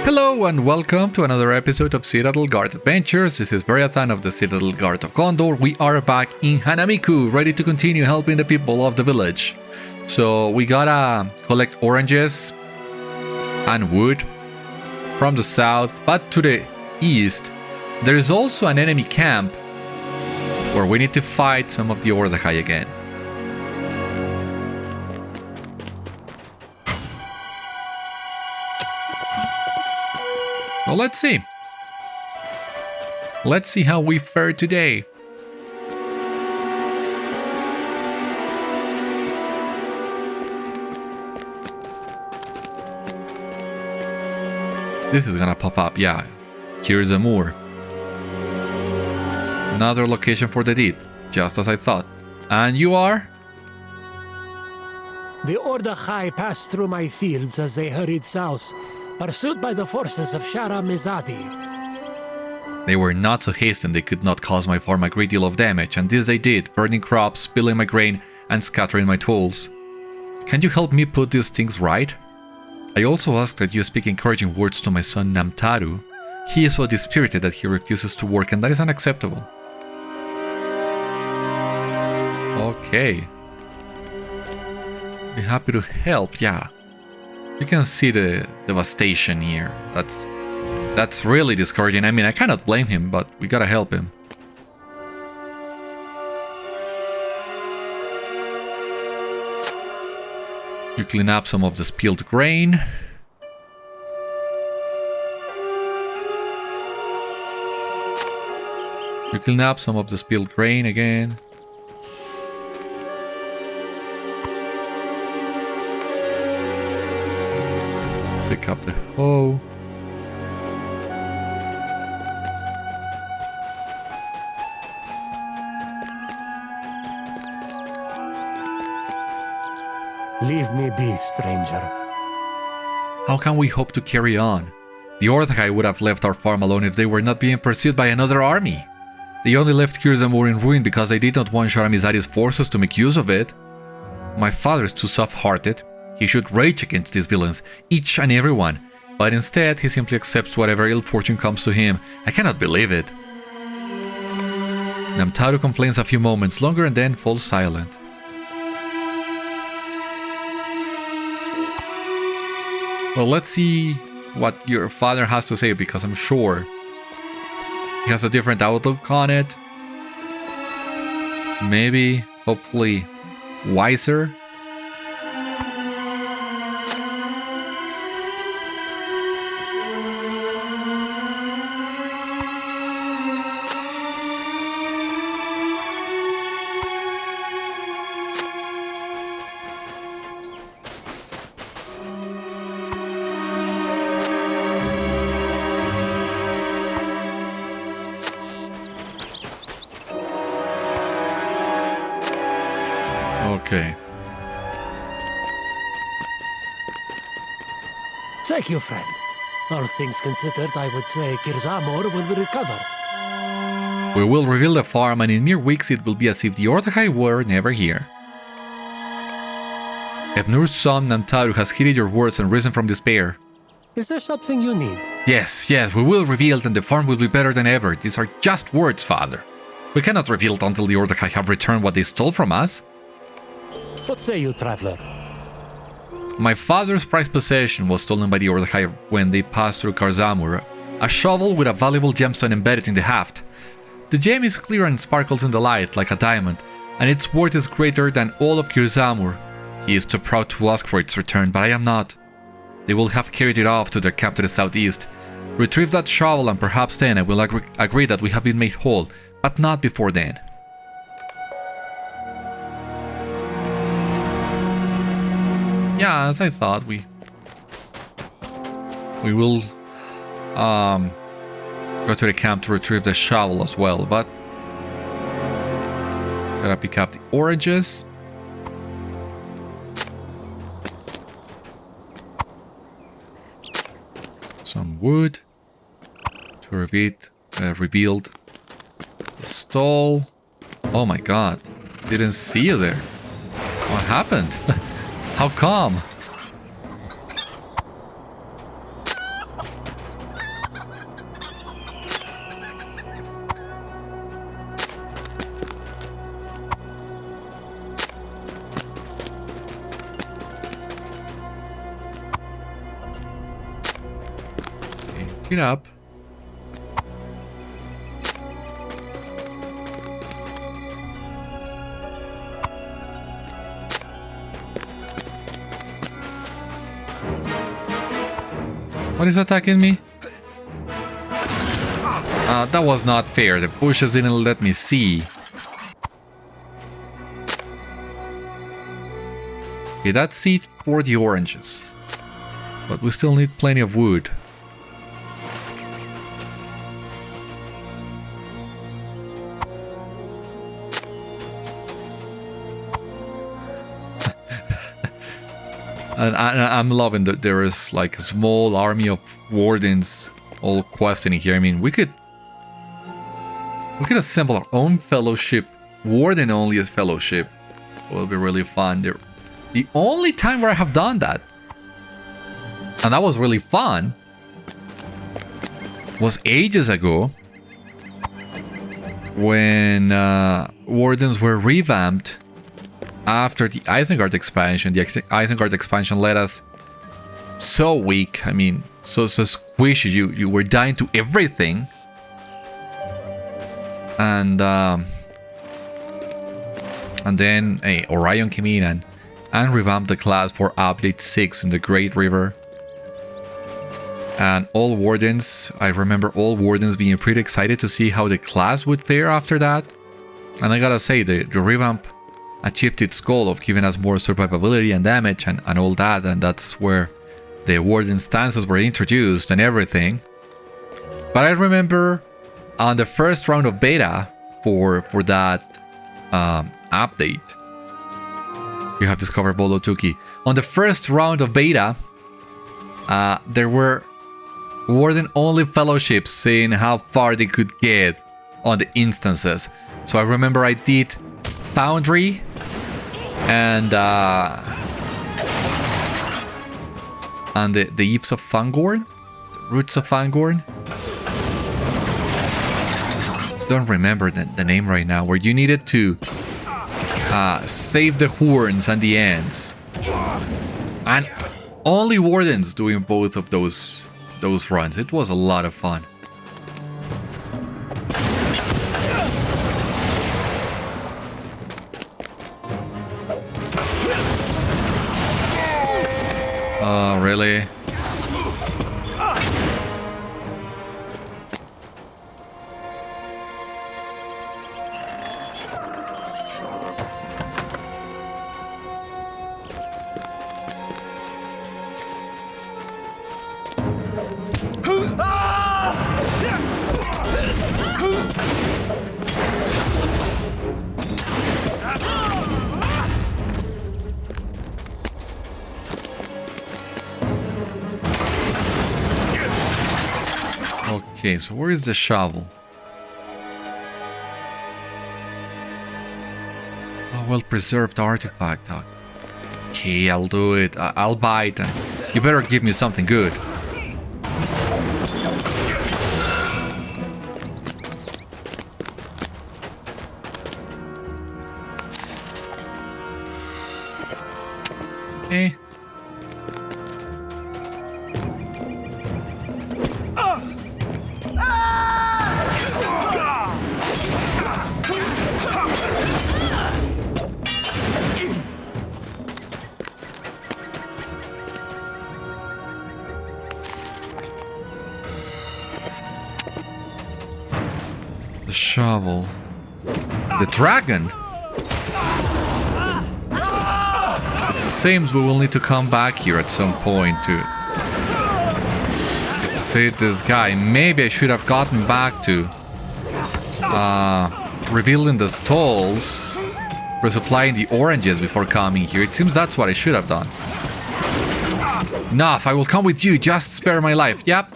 Hello and welcome to another episode of Citadel Guard Adventures. This is Beriathan of the Citadel Guard of Gondor. We are back in Hanamíku, ready to continue helping the people of the village. So we gotta collect oranges and wood from the south, but to the east there is also an enemy camp where we need to fight some of the Ordâkhai again. Well, let's see. Let's see how we fare today. This is gonna pop up, yeah. Here's a moor. Another location for the deed, just as I thought. And you are? The Ordâkhai passed through my fields as they hurried south, pursued by the forces of Mizâdi. They were not so hastened they could not cause my farm a great deal of damage, and this they did, burning crops, spilling my grain, and scattering my tools. Can you help me put these things right? I also ask that you speak encouraging words to my son Numûru. He is so dispirited that he refuses to work, and that is unacceptable. Okay. Be happy to help, yeah. You can see the devastation here. That's really discouraging. I mean, I cannot blame him, but we gotta help him. You clean up some of the spilled grain. You clean up some of the spilled grain again. Pick up the hoe. Leave me be, stranger. How can we hope to carry on? The Ordâkhai would have left our farm alone if they were not being pursued by another army. They only left Numûru in ruin because they did not want Mizâdi's forces to make use of it. My father is too soft-hearted. He should rage against these villains, each and every one, but instead he simply accepts whatever ill fortune comes to him. I cannot believe it. Numûru complains a few moments longer and then falls silent. Well, let's see what your father has to say, because I'm sure he has a different outlook on it. Maybe, hopefully, wiser. Okay. Thank you, friend. All things considered, I would say Kirzamor will recover. We will reveal the farm, and in mere weeks it will be as if the Ordâkhai were never here. Ebnur's son Numûru has heeded your words and risen from despair. Is there something you need? Yes, we will reveal it, and the farm will be better than ever. These are just words, father. We cannot reveal it until the Ordâkhai have returned what they stole from us. What say you, traveler? My father's prized possession was stolen by the Ordâkhai when they passed through Kirzamor, a shovel with a valuable gemstone embedded in the haft. The gem is clear and sparkles in the light like a diamond, and its worth is greater than all of Kirzamor. He is too proud to ask for its return, but I am not. They will have carried it off to their camp to the southeast. Retrieve that shovel, and perhaps then I will agree that we have been made whole, but not before then. Yeah, as I thought, we will go to the camp to retrieve the shovel as well, but gotta pick up the oranges. Some wood to revealed the stall. Oh my god, didn't see you there. What happened? How come? it up. What is attacking me? That was not fair. The bushes didn't let me see. Okay, that's seed for the oranges. But we still need plenty of wood. And I'm loving that there is like a small army of wardens all questioning here. I mean, we could assemble our own fellowship, warden only as fellowship. It will be really fun. The only time where I have done that, and that was really fun, was ages ago when wardens were revamped after the Isengard expansion. The Isengard expansion let us so weak. I mean, so squishy. You were dying to everything. And then Orion came in and revamped the class for update 6 in the Great River. And all wardens, I remember all wardens being pretty excited to see how the class would fare after that. And I gotta say, the revamp achieved its goal of giving us more survivability and damage and all that. And that's where the warden stances were introduced and everything. But I remember on the first round of beta for that update, you have discovered Bolo Thúki. On the first round of beta, there were warden-only fellowships saying how far they could get on the instances. So I remember I did Foundry and the Eves of Fangorn, the Roots of Fangorn. Don't remember the name right now, where you needed to save the horns and the ends, and only wardens doing both of those runs. It was a lot of fun. Oh, really? Okay, so where is the shovel? Oh, well-preserved artifact. Okay, I'll do it. I'll buy it. You better give me something good. Okay. Shovel. The dragon? It seems we will need to come back here at some point to defeat this guy. Maybe I should have gotten back to revealing the stalls, resupplying the oranges before coming here. It seems that's what I should have done. Enough, I will come with you. Just spare my life. Yep.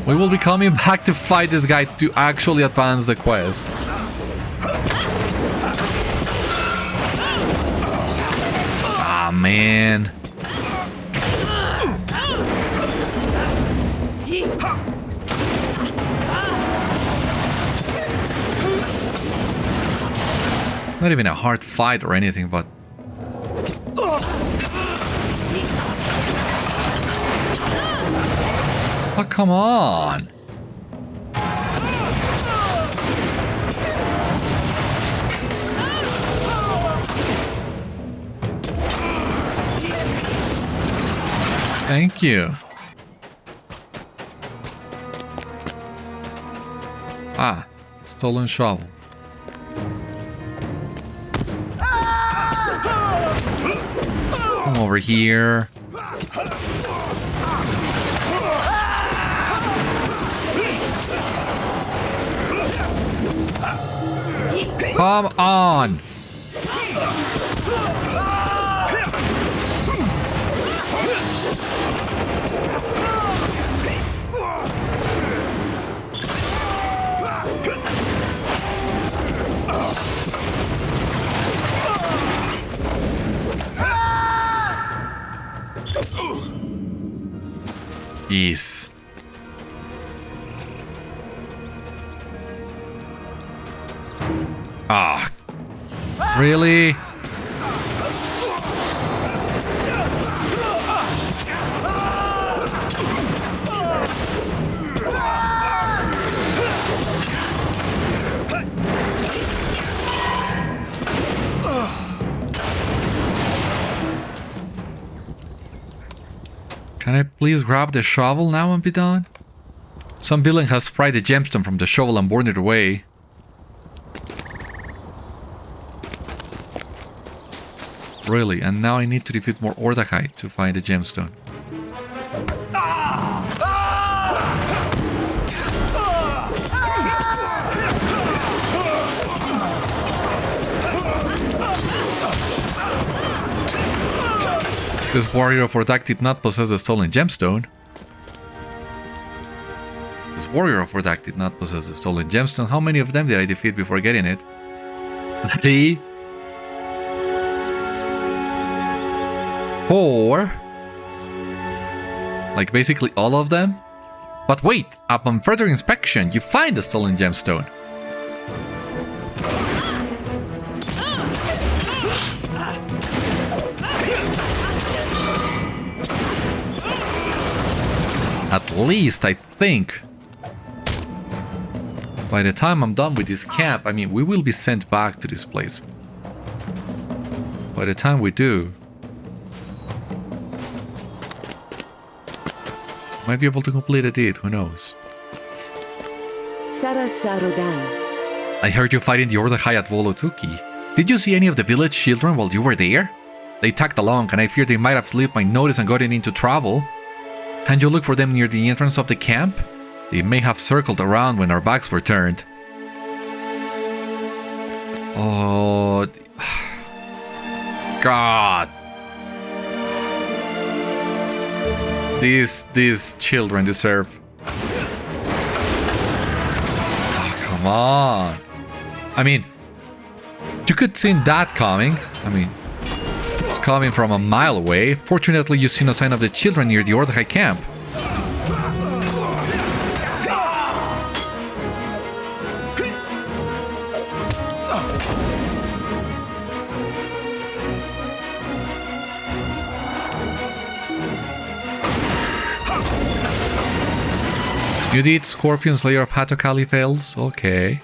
We will be coming back to fight this guy to actually advance the quest. Ah, man. Not even a hard fight or anything, but... Oh, come on! Thank you. Ah, stolen shovel. Come over here. Come on! Yes. Ah. Really? Can I please grab the shovel now and be done? Some villain has pried the gemstone from the shovel and borne it away. Really, and now I need to defeat more Ordâkhai to find the gemstone. This warrior of Ordâkhai did not possess the stolen gemstone. This warrior of Ordâkhai did not possess the stolen gemstone. How many of them did I defeat before getting it? 3, 4. Like basically all of them. But wait, upon further inspection, you find the stolen gemstone. At least, I think. By the time I'm done with this camp, I mean, we will be sent back to this place. By the time we do, might be able to complete a deed, who knows. I heard you fighting the Ordâkhai at Bolo Thúki. Did you see any of the village children while you were there? They tagged along, and I fear they might have slipped my notice and gotten into trouble. Can you look for them near the entrance of the camp? They may have circled around when our backs were turned. Oh... God. These children deserve... Oh, come on. I mean, you could see that coming. I mean, it's coming from a mile away. Fortunately, you see no sign of the children near the Ordâkhai camp. You did Scorpion Slayer of Hatokáli fails? Okay.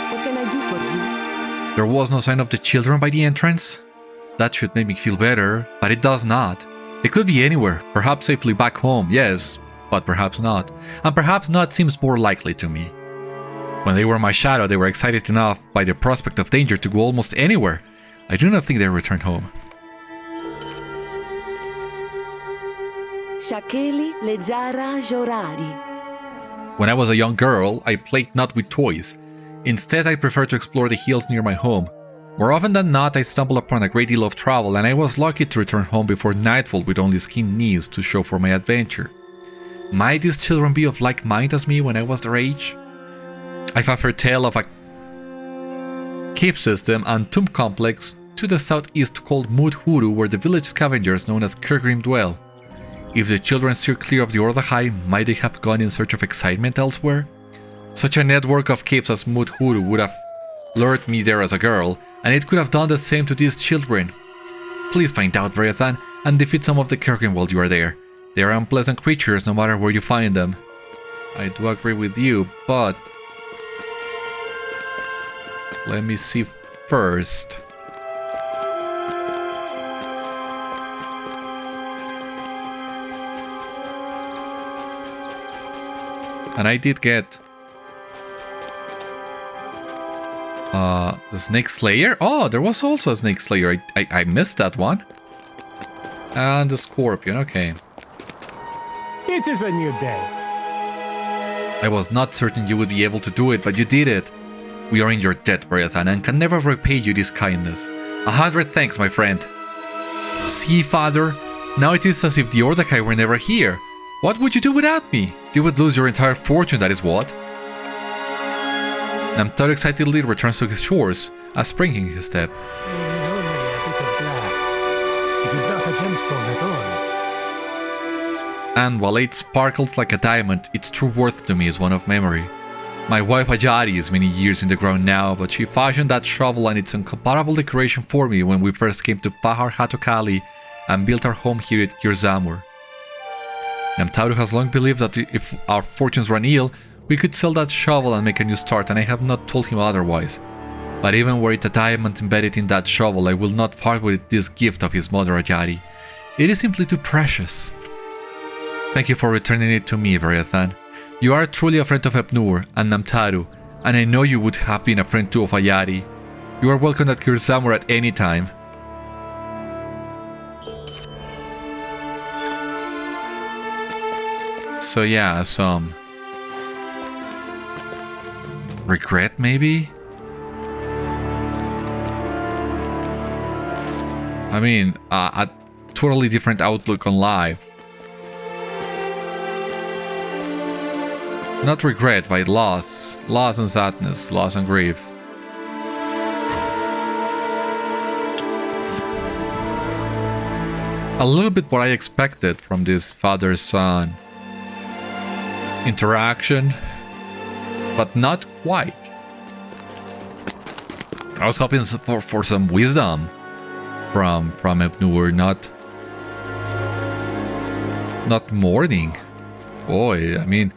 What can I do for you? There was no sign of the children by the entrance? That should make me feel better, but it does not. They could be anywhere, perhaps safely back home, yes, but perhaps not. And perhaps not seems more likely to me. When they were my shadow, they were excited enough by the prospect of danger to go almost anywhere. I do not think they returned home. When I was a young girl, I played not with toys. Instead, I preferred to explore the hills near my home. More often than not, I stumbled upon a great deal of travel, and I was lucky to return home before nightfall with only skinned knees to show for my adventure. Might these children be of like mind as me when I was their age? I've heard tell of a cave system and tomb complex to the southeast called Mut-hûru, where the village scavengers known as Kirgrim dwell. If the children steer clear of the Ordâkhai, might they have gone in search of excitement elsewhere? Such a network of caves as Mut-hûru would have lured me there as a girl, and it could have done the same to these children. Please find out, Beriathan, and defeat some of the Kirkin while you are there. They are unpleasant creatures no matter where you find them. I do agree with you, but... let me see first. And I did get... the Snake Slayer? Oh, there was also a Snake Slayer. I missed that one. And the Scorpion, okay. It is a new day. I was not certain you would be able to do it, but you did it. We are in your debt, Beriathan, and can never repay you this kindness. 100 thanks, my friend. See, father? Now it is as if the Ordâkhai were never here. What would you do without me? You would lose your entire fortune, that is what. Numûru excitedly returns to his shores, as springing his step. It is only a bit of glass. It is not a gemstone at all. And while it sparkles like a diamond, its true worth to me is one of memory. My wife Mizâdi is many years in the ground now, but she fashioned that shovel and its incomparable decoration for me when we first came to Pahar Hatokáli and built our home here at Kirzamur. Numûru has long believed that if our fortunes run ill, we could sell that shovel and make a new start, and I have not told him otherwise. But even were it a diamond embedded in that shovel, I will not part with this gift of his mother Mizâdi. It is simply too precious. Thank you for returning it to me, Beriathan. You are truly a friend of Numûru and Numûru, and I know you would have been a friend too of Mizâdi. You are welcome at Kirzamur at any time. So yeah, some... regret, maybe? I mean, a totally different outlook on life. Not regret, but loss. Loss and sadness, loss and grief. A little bit what I expected from this father-son interaction, but not quite. I was hoping for some wisdom from Numûru, not mourning. Boy, I mean,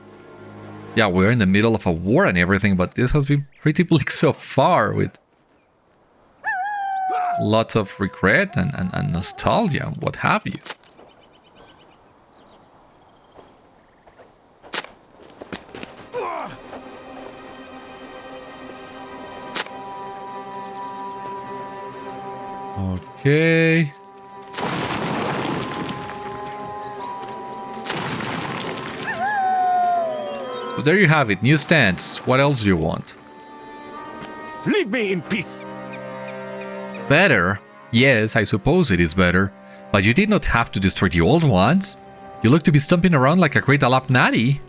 yeah, we're in the middle of a war and everything, but this has been pretty bleak so far, with lots of regret and nostalgia and what have you. Okay. So there you have it, new stance. What else do you want? Leave me in peace. Better? Yes, I suppose it is better. But you did not have to destroy the old ones. You look to be stumping around like a great Alapnari.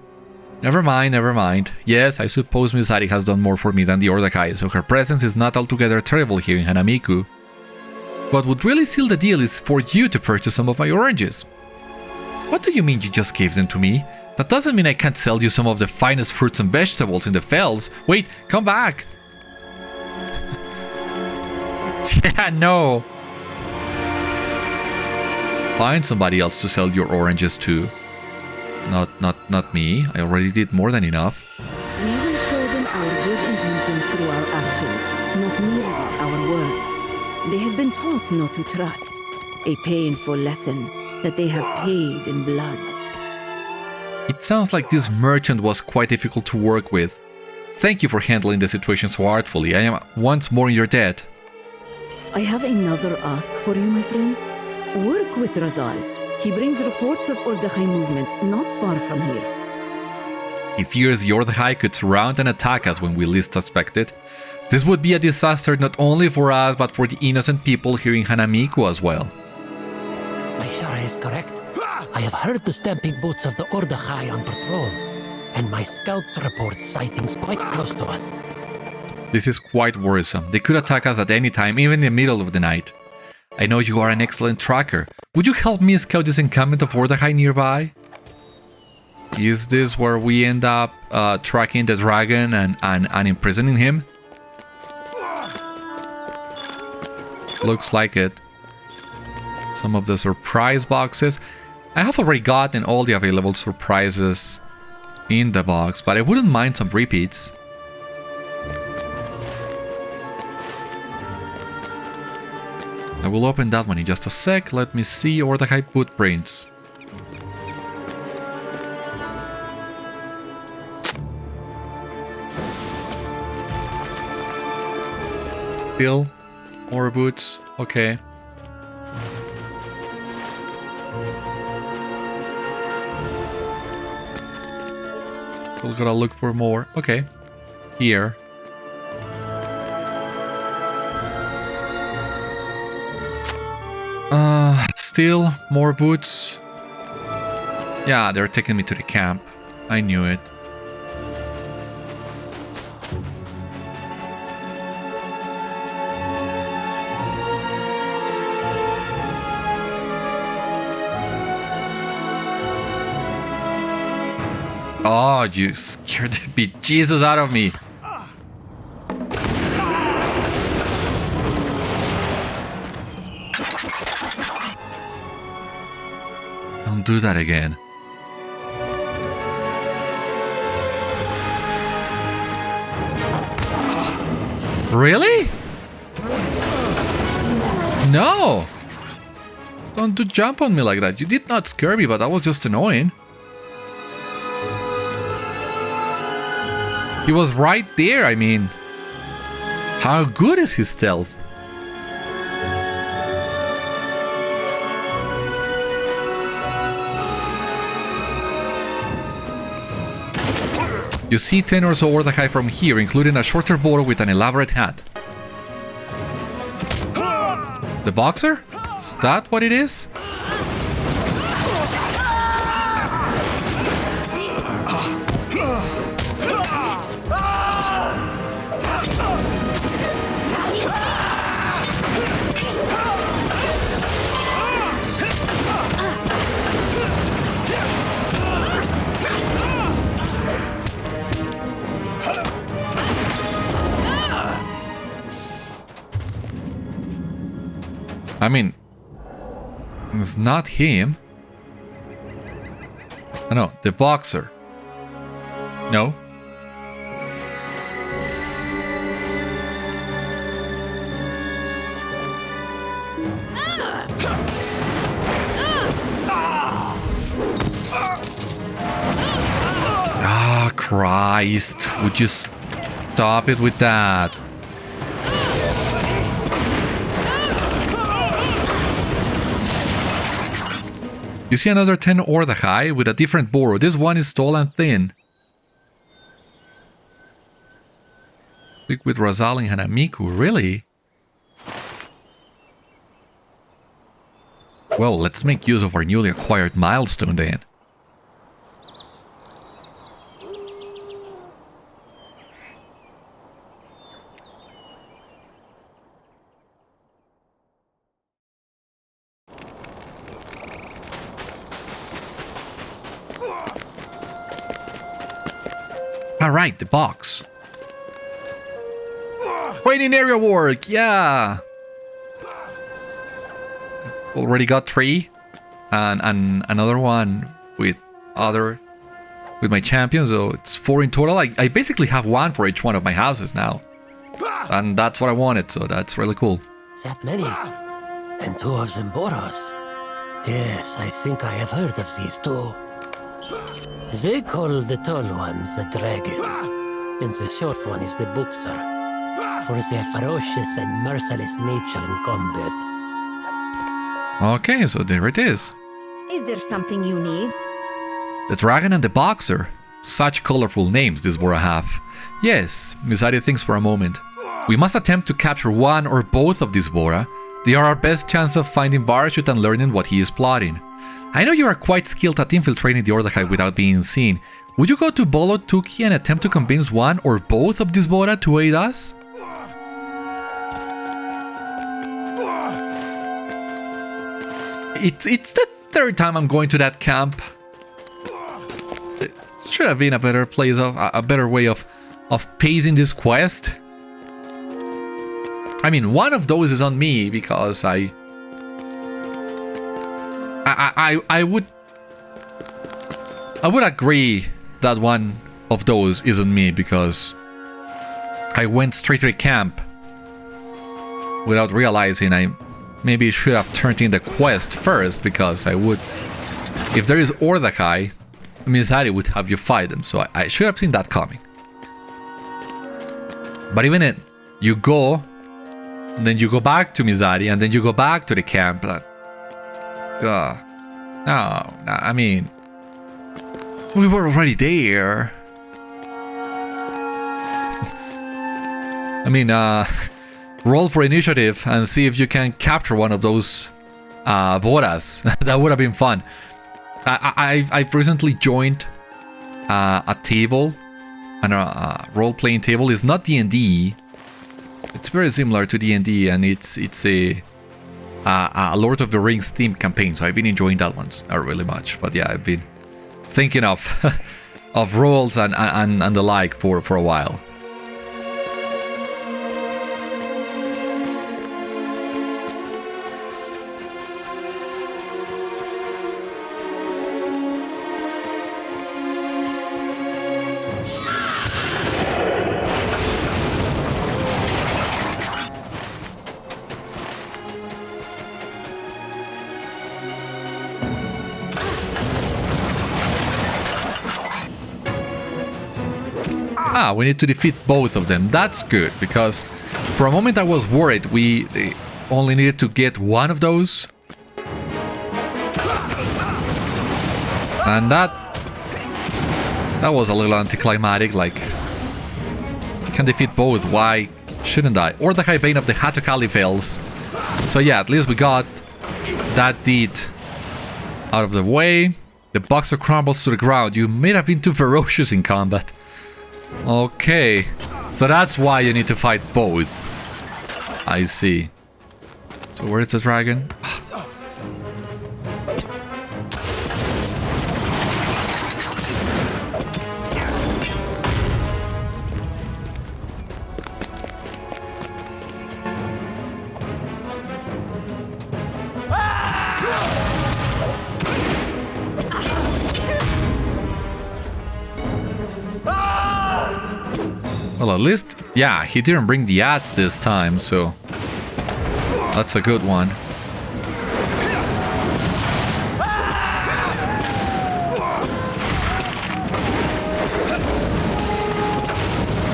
Never mind, never mind. Yes, I suppose Mizâdi has done more for me than the Ordâkhai, so her presence is not altogether terrible here in Hanamíku. What would really seal the deal is for you to purchase some of my oranges. What do you mean you just gave them to me? That doesn't mean I can't sell you some of the finest fruits and vegetables in the fells. Wait, come back! Yeah, no. Find somebody else to sell your oranges to. Not me. I already did more than enough. We will show them our good intentions through our actions, not merely our words. They have been taught not to trust. A painful lesson that they have paid in blood. It sounds like this merchant was quite difficult to work with. Thank you for handling the situation so artfully. I am once more in your debt. I have another ask for you, my friend. Work with Razâl. He brings reports of Ordâkhai movement not far from here. He fears the Ordâkhai could surround and attack us when we least suspect it. This would be a disaster not only for us, but for the innocent people here in Hanamíku as well. My Shara is correct. I have heard the stamping boots of the Ordâkhai on patrol, and my scouts report sightings quite close to us. This is quite worrisome. They could attack us at any time, even in the middle of the night. I know you are an excellent tracker. Would you help me scout this encampment of Ordâkhai nearby? Is this where we end up tracking the dragon and imprisoning him? Looks like it. some of the surprise boxes. I have already gotten all the available surprises in the box, but I wouldn't mind some repeats. I will open that one in just a sec. Let me see. Ordâkhai footprints. Still more boots. Okay. We're gonna look for more. Okay. Here. Still more boots. Yeah, they're taking me to the camp. I knew it. Oh, you scared the bejesus out of me. Don't do that again. Really? No! Don't jump on me like that. You did not scare me, but that was just annoying. He was right there, I mean. How good is his stealth? You see 10 or so Ordâkhai from here, including a shorter bóro with an elaborate hat. The boxer? Is that what it is? I mean, it's not him. Oh, no, the boxer. No. Ah, Christ. Would you stop it with that? You see another 10 Ordâkhai with a different bóro. This one is tall and thin. Speak with Razâl and Hanamíku, really? Well, let's make use of our newly acquired milestone then. Alright, the box. Waiting area work, yeah. Already got 3. And another one with my champions, so it's 4 in total. I basically have 1 for each one of my houses now. And that's what I wanted, so that's really cool. That many? And 2 of them bóros? Yes, I think I have heard of these 2. They call the tall ones the dragon, and the short one is the boxer, for their ferocious and merciless nature in combat. Okay, so there it is. Is there something you need? The dragon and the boxer. Such colorful names this bóro have. Yes, Mizâdi thinks for a moment. We must attempt to capture one or both of these bóro. They are our best chance of finding Bârshud and learning what he is plotting. I know you are quite skilled at infiltrating the Ordâkhai without being seen. Would you go to Bolo Thúki and attempt to convince one or both of these bóro to aid us? It's the 3rd time I'm going to that camp. It should have been a better way of pacing this quest. I mean, one of those is on me because I I would agree that one of those isn't me, because I went straight to the camp without realizing I maybe should have turned in the quest first, because I would, if there is Ordâkhai, Mizâdi would have you fight them, so I should have seen that coming. But even then, you go, and then you go back to Mizâdi, and then you go back to the camp. No, I mean, we were already there. I mean, roll for initiative and see if you can capture one of those bóras. That would have been fun. I've recently joined a table, and a role-playing table. It's not D&D. It's very similar to D&D, and it's a Lord of the Rings themed campaign. So I've been enjoying that one really much. But yeah, I've been thinking of of roles and the like for a while. We need to defeat both of them. That's good, because for a moment I was worried we only needed to get one of those. And that was a little anticlimactic, like, can defeat both, why shouldn't I? Ordâkhai, Bane of the Hatokáli Vales. So yeah, at least we got that deed out of the way. The boxer crumbles to the ground. You may have been too ferocious in combat. Okay, so that's why you need to fight both. I see. So where's the dragon? Well, at least, yeah, he didn't bring the ads this time, so that's a good one.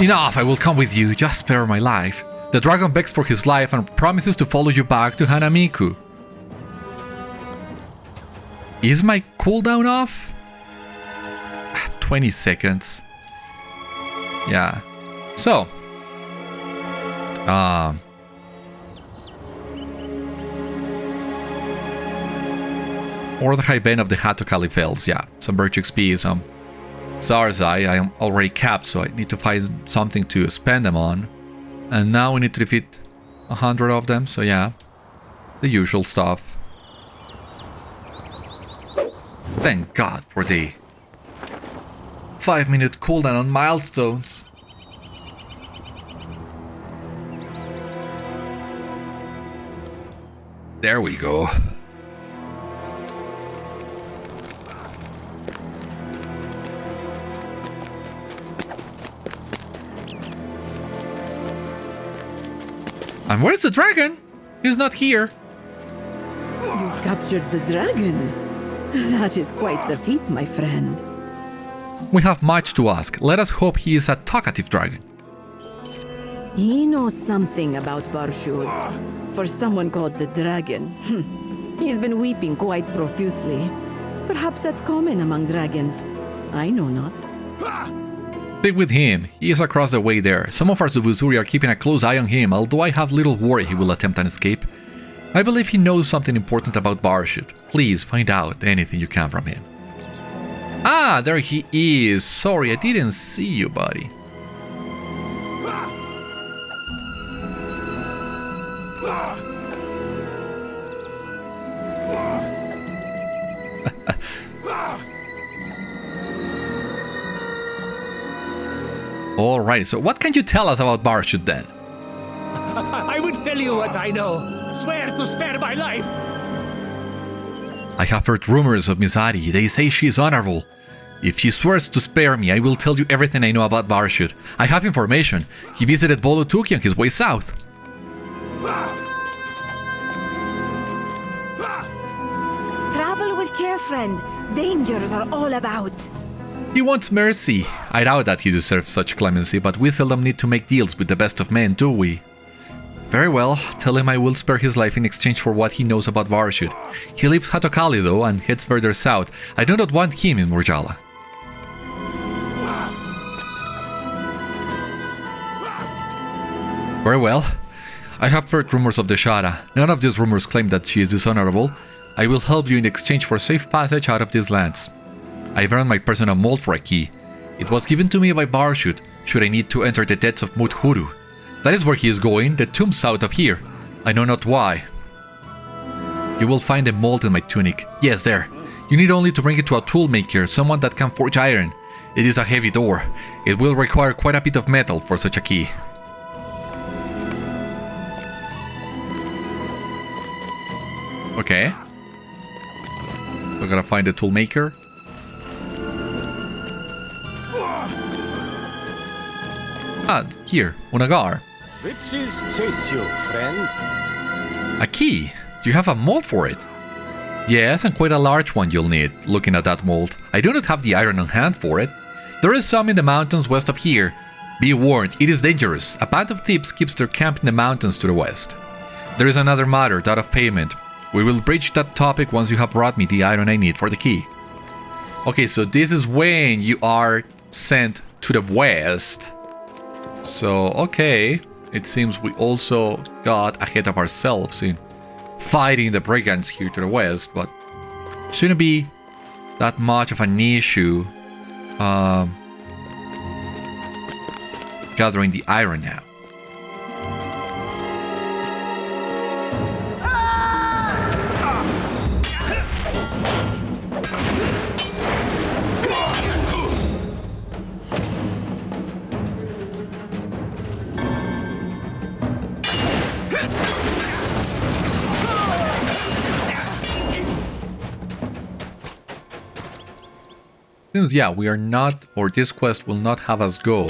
Enough, I will come with you, just spare my life. The dragon begs for his life and promises to follow you back to Hanamíku. Is my cooldown off? 20 seconds. Yeah. So, Ordâkhai, Bane of the Hatokáli Vales, yeah, some Birch XP, some Zarzai. I am already capped, so I need to find something to spend them on. And now we need to defeat 100 of them, so yeah, the usual stuff. Thank God for the 5-minute cooldown on milestones. There we go. And where's the dragon? He's not here. You've captured the dragon. That is quite the feat, my friend. We have much to ask. Let us hope he is a talkative dragon. He knows something about Bârshud. For someone called the dragon. He's been weeping quite profusely. Perhaps that's common among dragons. I know not. Speak with him. He is across the way there. Some of our Zuvuzuri are keeping a close eye on him, although I have little worry he will attempt an escape. I believe he knows something important about Bârshud. Please find out anything you can from him. Ah, there he is. Sorry, I didn't see you, buddy. Alright, so what can you tell us about Bârshud then? I will tell you what I know. Swear to spare my life. I have heard rumors of Mizâdi. They say she is honorable. If she swears to spare me, I will tell you everything I know about Bârshud. I have information. He visited Bolo Thúki on his way south. Travel with care, friend. Dangers are all about. He wants mercy. I doubt that he deserves such clemency, but we seldom need to make deals with the best of men, do we? Very well, tell him I will spare his life in exchange for what he knows about Bârshud. He leaves Hatokáli though and heads further south. I do not want him in Murjala. Very well. I have heard rumors of the Shara. None of these rumors claim that she is dishonorable. I will help you in exchange for safe passage out of these lands. I've earned my personal mould for a key. It was given to me by Bârshud, should I need to enter the depths of Mut-hûru. That is where he is going, the tomb south of here. I know not why. You will find a mould in my tunic. Yes, there. You need only to bring it to a tool maker, someone that can forge iron. It is a heavy door. It will require quite a bit of metal for such a key. Okay. We're gonna find a tool maker. Ah, here, Unagar. Riches chase you, friend. A key? Do you have a mold for it? Yes, and quite a large one you'll need, looking at that mold. I do not have the iron on hand for it. There is some in the mountains west of here. Be warned, it is dangerous. A band of thieves keeps their camp in the mountains to the west. There is another matter, that of payment. We will breach that topic once you have brought me the iron I need for the key. Okay, so this is when you are sent to the west. So, okay. It seems we also got ahead of ourselves in fighting the brigands here to the west, but shouldn't be that much of an issue gathering the iron now. Seems, yeah, we are not, or this quest will not have us go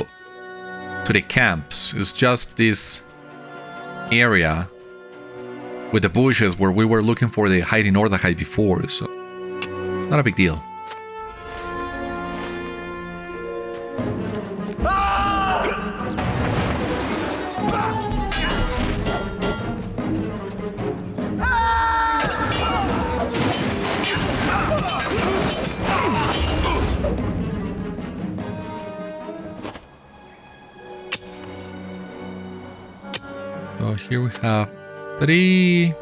to the camps. It's just this area with the bushes where we were looking for the hiding Ordâkhai before, so it's not a big deal. So here we have 3.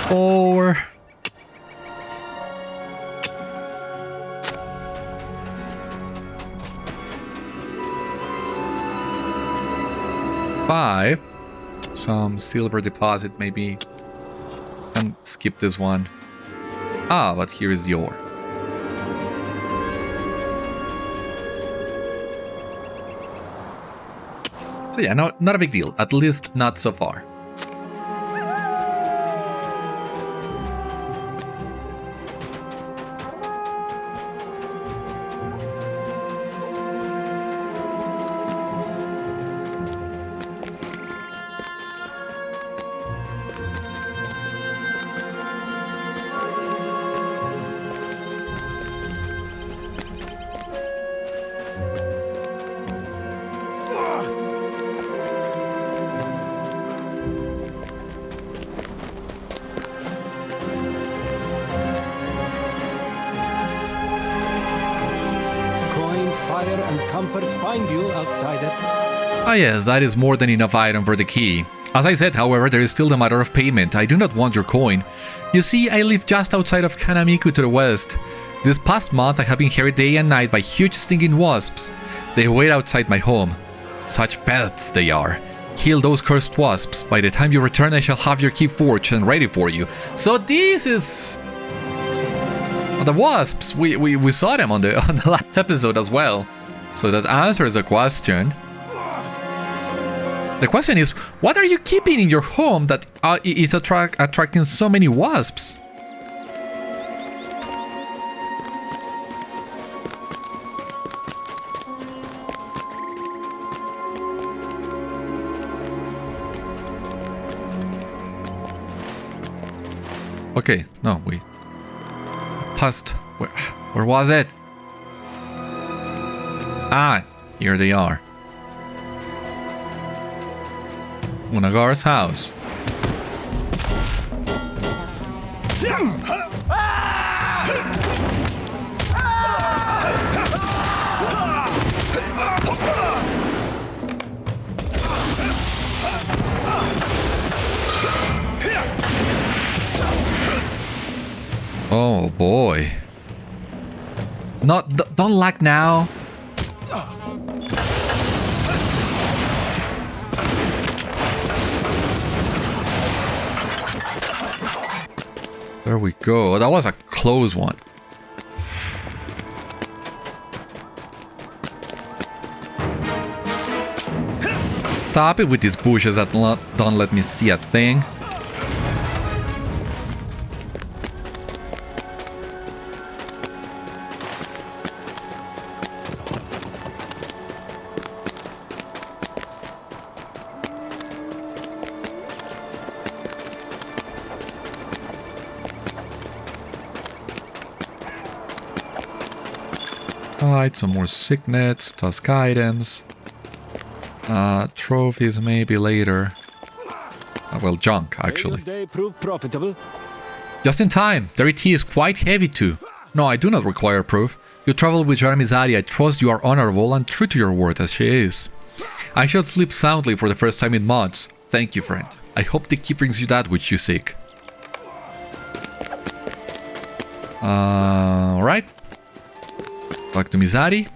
Four. 5. Some silver deposit, maybe. Can skip this one. Ah, but here is the ore. So yeah, no, not a big deal. At least not so far. Find you, outsider. Ah yes, that is more than enough item for the key. As I said, however, there is still the matter of payment. I do not want your coin. You see, I live just outside of Hanamíku to the west. This past month I have been harried day and night by huge stinging wasps. They wait outside my home. Such pests they are. Kill those cursed wasps. By the time you return I shall have your key forged and ready for you. So this is... the wasps. We saw them on the last episode as well. So that answers the question. The question is, what are you keeping in your home that is attracting so many wasps? Okay, no, we passed. Where was it? Ah, here they are. Unagar's house. Oh boy. Don't lag now. There we go. That was a close one. Stop it with these bushes that don't let me see a thing. Alright, some more signets, task items. Trophies maybe later. Well, junk, actually. They prove profitable. Just in time. Their ET is quite heavy too. No, I do not require proof. You travel with your Mizâdi. I trust you are honorable and true to your word as she is. I shall sleep soundly for the first time in months. Thank you, friend. I hope the key brings you that which you seek. Alright. Back to Mizâdi.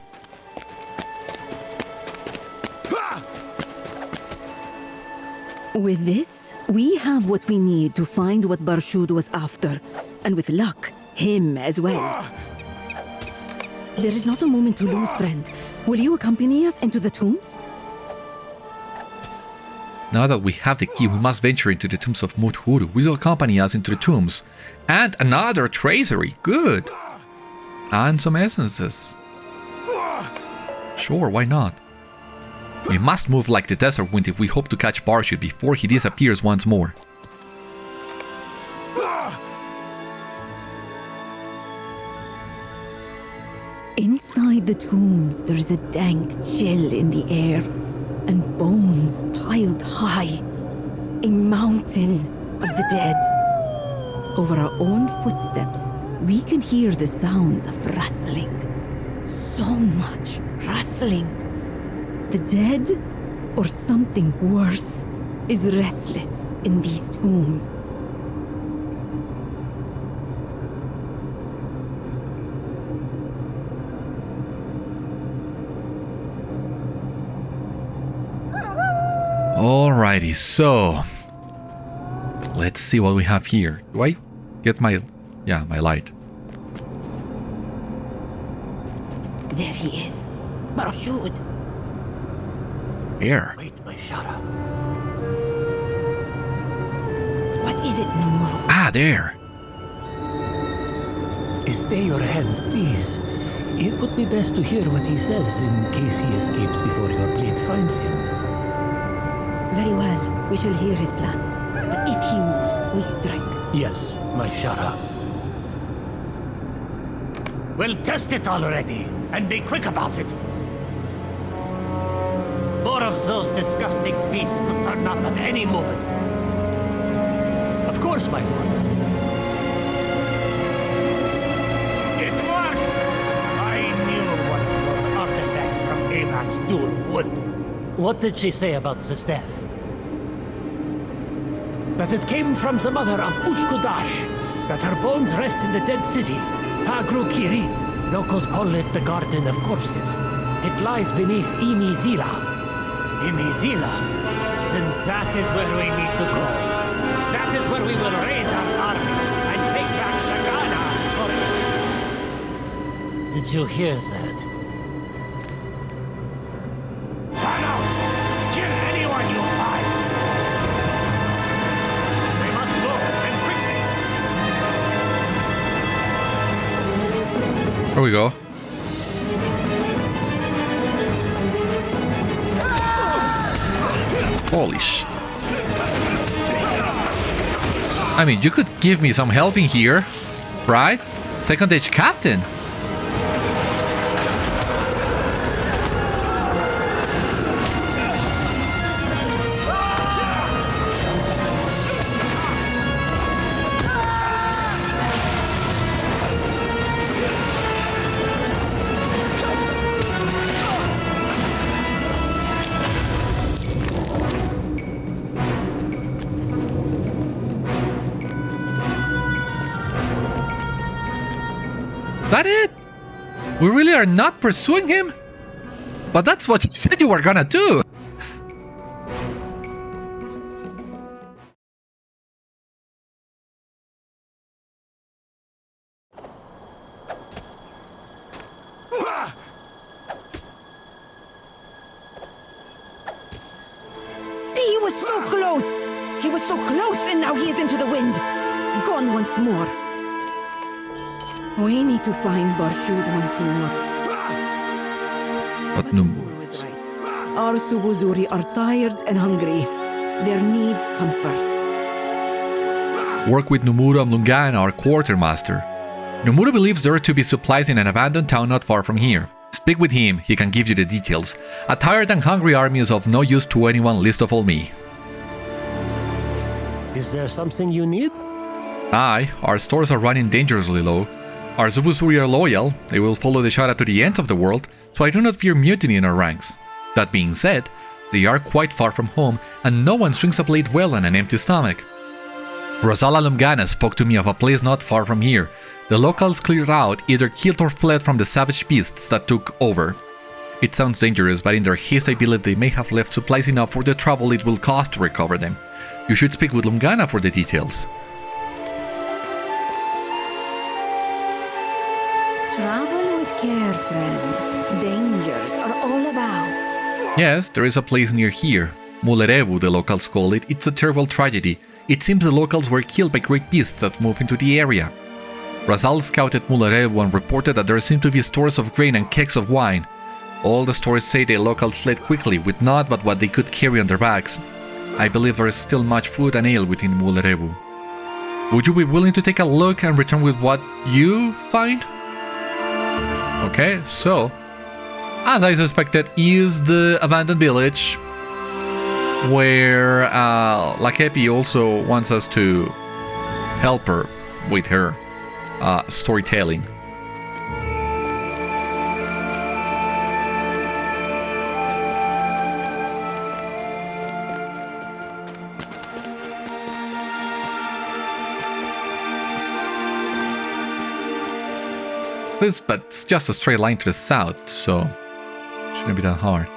With this, we have what we need to find what Bârshud was after, and with luck, him as well. There is not a moment to lose, friend. Will you accompany us into the tombs? Now that we have the key, we must venture into the tombs of Mut-hûru. Will accompany us into the tombs. And another tracery. Good. And some essences. Sure, why not? We must move like the desert wind if we hope to catch Bârshud before he disappears once more. Inside the tombs, there is a dank chill in the air, and bones piled high. A mountain of the dead. Over our own footsteps, we can hear the sounds of rustling. So much rustling. The dead, or something worse, is restless in these tombs. Alrighty, so let's see what we have here. Do I get my light? There he is. Bârshud. Here. Wait, my Shara. What is it, Numûru? Ah, there. Stay your hand, please. It would be best to hear what he says in case he escapes before your blade finds him. Very well. We shall hear his plans. But if he moves, we strike. Yes, my Shara. Well, test it already, and be quick about it. More of those disgusting beasts could turn up at any moment. Of course, my lord. It works! I knew one of those artifacts from Bârshud would. What did she say about the staff? That it came from the mother of Ushkudash. That her bones rest in the dead city. Pagru Kirit. Locals call it the Garden of Corpses. It lies beneath Imizíla. Imizíla? Then that is where we need to go. That is where we will raise our army and take back Shagana for... Did you hear that? Turn out! Kill anyone you There we go. Holy sh... I mean, you could give me some help in here, right? Second age captain. Is that it? We really are not pursuing him? But that's what you said you were gonna do! He was so close! He was so close, and now he is into the wind! Gone once more. We need to find Bârshud once more. But Numûru was right. Our Subuzuri are tired and hungry. Their needs come first. Work with Numûru and Razâl, our quartermaster. Numûru believes there are to be supplies in an abandoned town not far from here. Speak with him, he can give you the details. A tired and hungry army is of no use to anyone, least of all me. Is there something you need? Aye, our stores are running dangerously low. Our Subuzuri are loyal, they will follow the Shara to the ends of the world, so I do not fear mutiny in our ranks. That being said, they are quite far from home, and no one swings a blade well on an empty stomach. Razâl Alumgana spoke to me of a place not far from here. The locals cleared out, either killed or fled from the savage beasts that took over. It sounds dangerous, but in their haste I believe they may have left supplies enough for the trouble it will cost to recover them. You should speak with Lumgana for the details. Travel with care, friend. Dangers are all about. Yes, there is a place near here. Mûru, the locals call it. It's a terrible tragedy. It seems the locals were killed by great beasts that moved into the area. Razâl scouted Mûru and reported that there seemed to be stores of grain and kegs of wine. All the stories say the locals fled quickly with naught but what they could carry on their backs. I believe there is still much food and ale within Mûru. Would you be willing to take a look and return with what you find? Okay, so, as I suspected, is the abandoned village where Lakepi also wants us to help her with her storytelling. But it's just a straight line to the south, so shouldn't be that hard.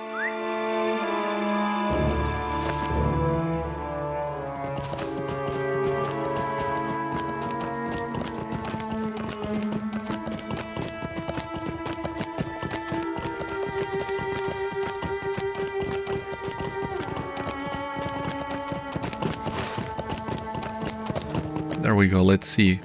There we go, let's see.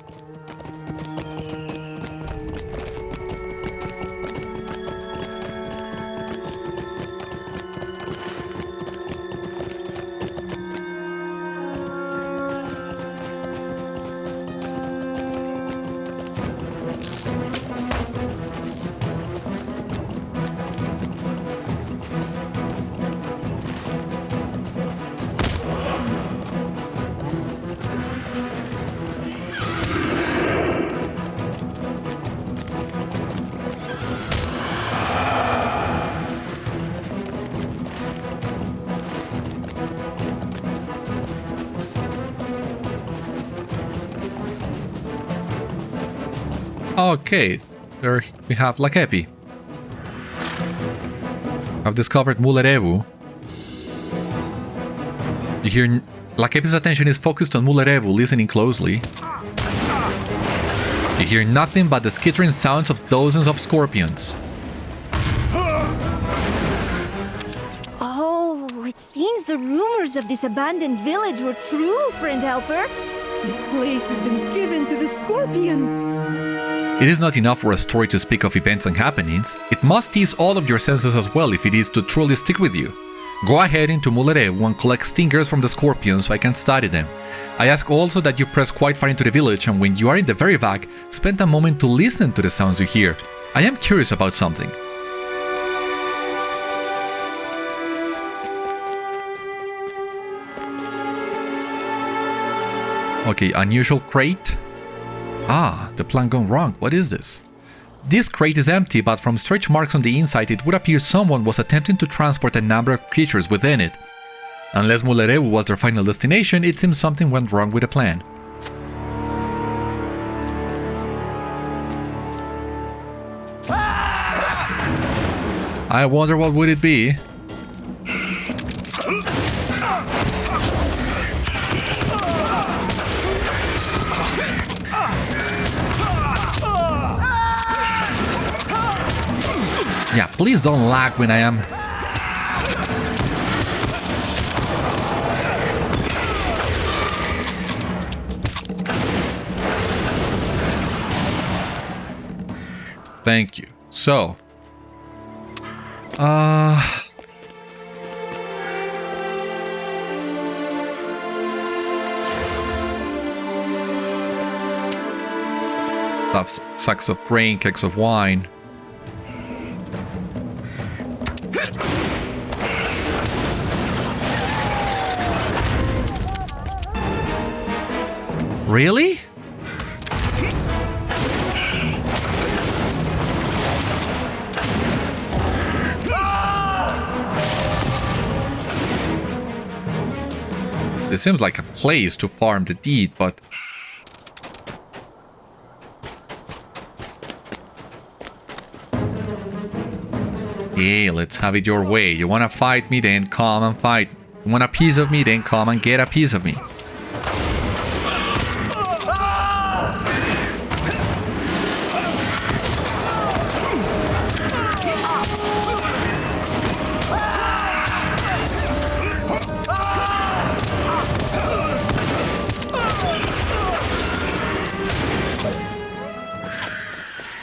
Okay, there we have Lakepi. I've discovered Mûru. You hear Lakepi's attention is focused on Mûru, listening closely. You hear nothing but the skittering sounds of dozens of scorpions. Oh, it seems the rumors of this abandoned village were true, friend helper. This place has been given to the scorpions. It is not enough for a story to speak of events and happenings. It must tease all of your senses as well if it is to truly stick with you. Go ahead into Numûru and collect stingers from the scorpions so I can study them. I ask also that you press quite far into the village, and when you are in the very back, spend a moment to listen to the sounds you hear. I am curious about something. Okay, unusual crate. Ah, the plan gone wrong. What is this? This crate is empty, but from stretch marks on the inside, it would appear someone was attempting to transport a number of creatures within it. Unless Numûru was their final destination, it seems something went wrong with the plan. I wonder what would it be? Yeah, please don't lag when I am... Thank you. So... sacks of grain, kegs of wine... Really? This seems like a place to farm the deed, but... Hey, let's have it your way. You wanna fight me, then come and fight. You want a piece of me, then come and get a piece of me.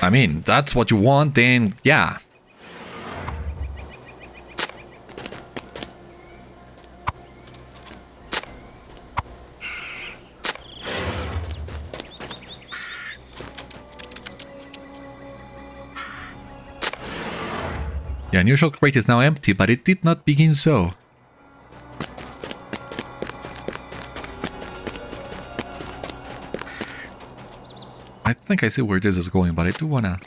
I mean, that's what you want, then yeah. The unusual crate is now empty, but it did not begin so. I think I see where this is going, but I do wanna...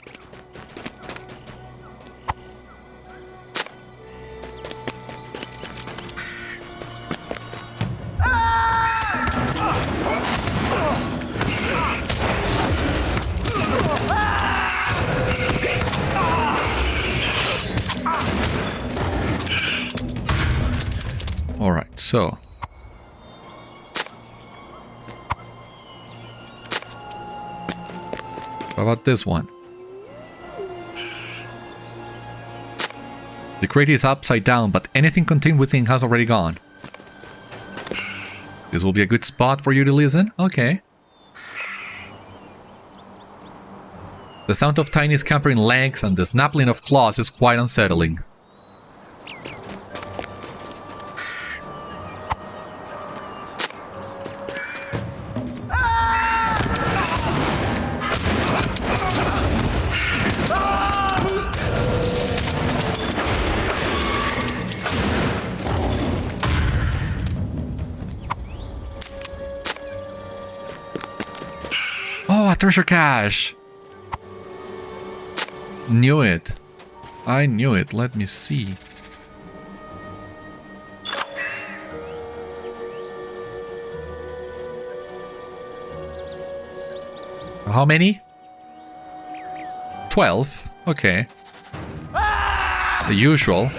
Alright, so... What about this one? The crate is upside down, but anything contained within has already gone. This will be a good spot for you to listen? Okay. The sound of tiny scampering legs and the snapping of claws is quite unsettling. Treasure cache! Knew it. I knew it. Let me see. How many? 12. Okay. The usual.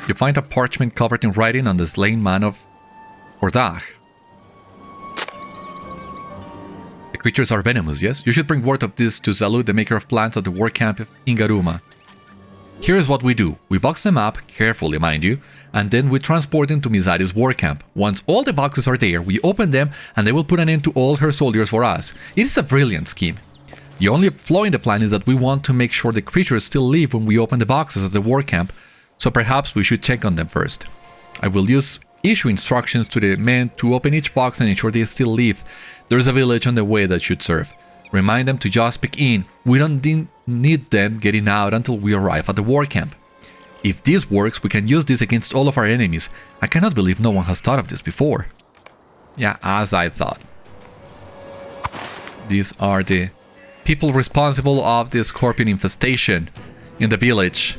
You find a parchment covered in writing on the slain man of Ordâkhai. The creatures are venomous, yes? You should bring word of this to Zalu, the maker of plants at the war camp in Garuma. Here's what we do. We box them up, carefully mind you, and then we transport them to Mizâdi's war camp. Once all the boxes are there, we open them and they will put an end to all her soldiers for us. It is a brilliant scheme. The only flaw in the plan is that we want to make sure the creatures still live when we open the boxes at the war camp, so perhaps we should check on them first. I will issue instructions to the men to open each box and ensure they still live. There is a village on the way that should serve. Remind them to just peek in. We don't need them getting out until we arrive at the war camp. If this works, we can use this against all of our enemies. I cannot believe no one has thought of this before. Yeah, as I thought. These are the people responsible of the scorpion infestation in the village.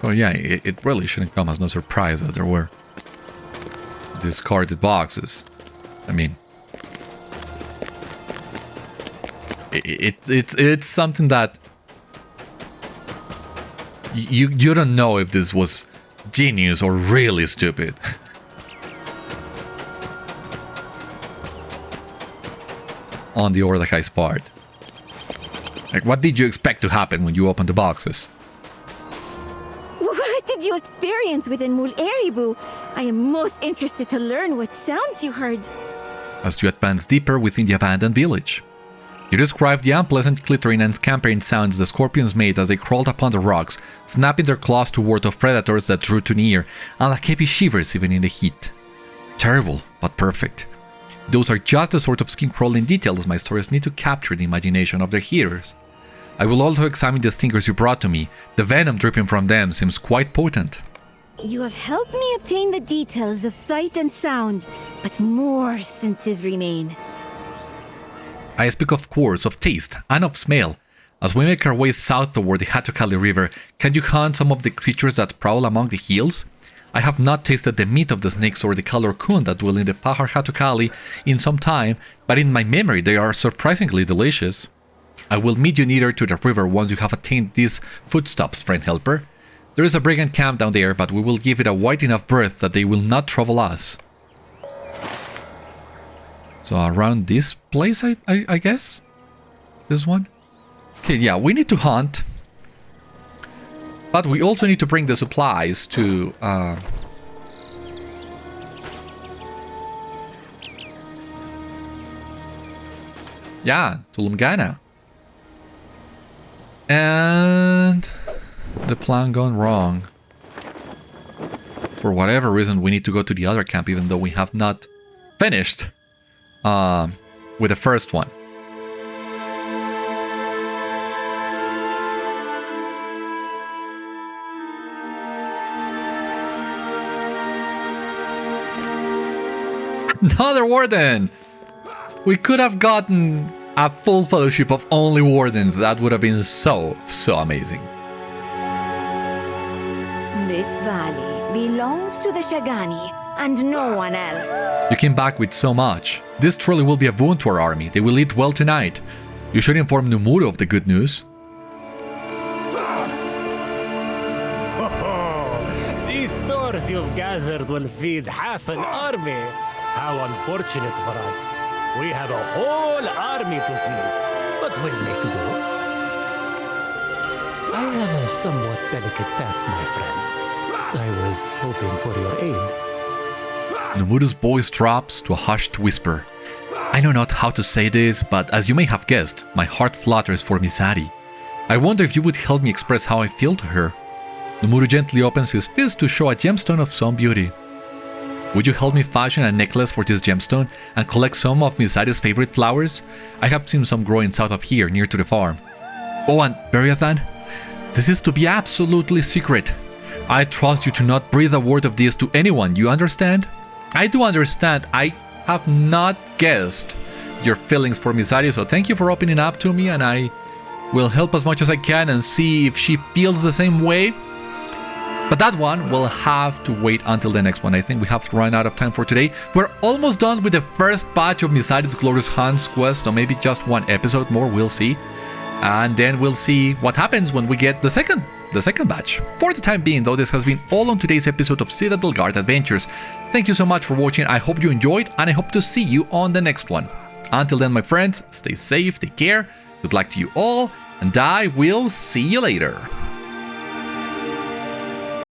Oh yeah, it really shouldn't come as no surprise that there were discarded boxes. I mean, it's something that you don't know if this was genius or really stupid. On the Ordâkhai's part. Like, what did you expect to happen when you opened the boxes? What did you experience within Mûru? I am most interested to learn what sounds you heard. As you advance deeper within the abandoned village, you describe the unpleasant clittering and scampering sounds the scorpions made as they crawled upon the rocks, snapping their claws to ward off predators that drew too near, and like heavy shivers even in the heat. Terrible, but perfect. Those are just the sort of skin-crawling details my stories need to capture the imagination of their hearers. I will also examine the stingers you brought to me. The venom dripping from them seems quite potent. You have helped me obtain the details of sight and sound, but more senses remain. I speak of course of taste and of smell. As we make our way south toward the Hatokáli river, can you hunt some of the creatures that prowl among the hills? I have not tasted the meat of the snakes or the kalorkun that dwell in the Pahar Hatokáli in some time, but in my memory they are surprisingly delicious. I will meet you nearer to the river once you have attained these footsteps, friend helper. There is a brigand camp down there, but we will give it a wide enough berth that they will not trouble us. So around this place, I guess? This one? Okay, yeah, we need to hunt. But we also need to bring the supplies to... yeah, to Lumgana. And the plan gone wrong. For whatever reason, we need to go to the other camp, even though we have not finished with the first one. Another warden! We could have gotten a full fellowship of only wardens. That would have been so amazing. This valley belongs to the Shagani and no one else. You came back with so much. This truly will be a boon to our army. They will eat well tonight. You should inform Numûru of the good news. These stores you've gathered will feed half an army. How unfortunate for us. We have a whole army to feed, but we'll make do. I have a somewhat delicate task, my friend. I was hoping for your aid. Numûru's voice drops to a hushed whisper. I know not how to say this, but as you may have guessed, my heart flutters for Mizâdi. I wonder if you would help me express how I feel to her. Numûru gently opens his fist to show a gemstone of some beauty. Would you help me fashion a necklace for this gemstone and collect some of Mizâdi's favorite flowers? I have seen some growing south of here, near to the farm. Oh, and Beriathan, this is to be absolutely secret. I trust you to not breathe a word of this to anyone, you understand? I do understand. I have not guessed your feelings for Mizâdi, so thank you for opening up to me, and I will help as much as I can and see if she feels the same way. But that one will have to wait until the next one. I think we have run out of time for today. We're almost done with the first batch of Mizâdi's Glorious Hands quest, or maybe just one episode more, we'll see. And then we'll see what happens when we get the second batch. For the time being though, this has been all on today's episode of Citadel Guard Adventures. Thank you so much for watching. I hope you enjoyed, and I hope to see you on the next one. Until then, my friends, stay safe, take care, good luck to you all, and I will see you later.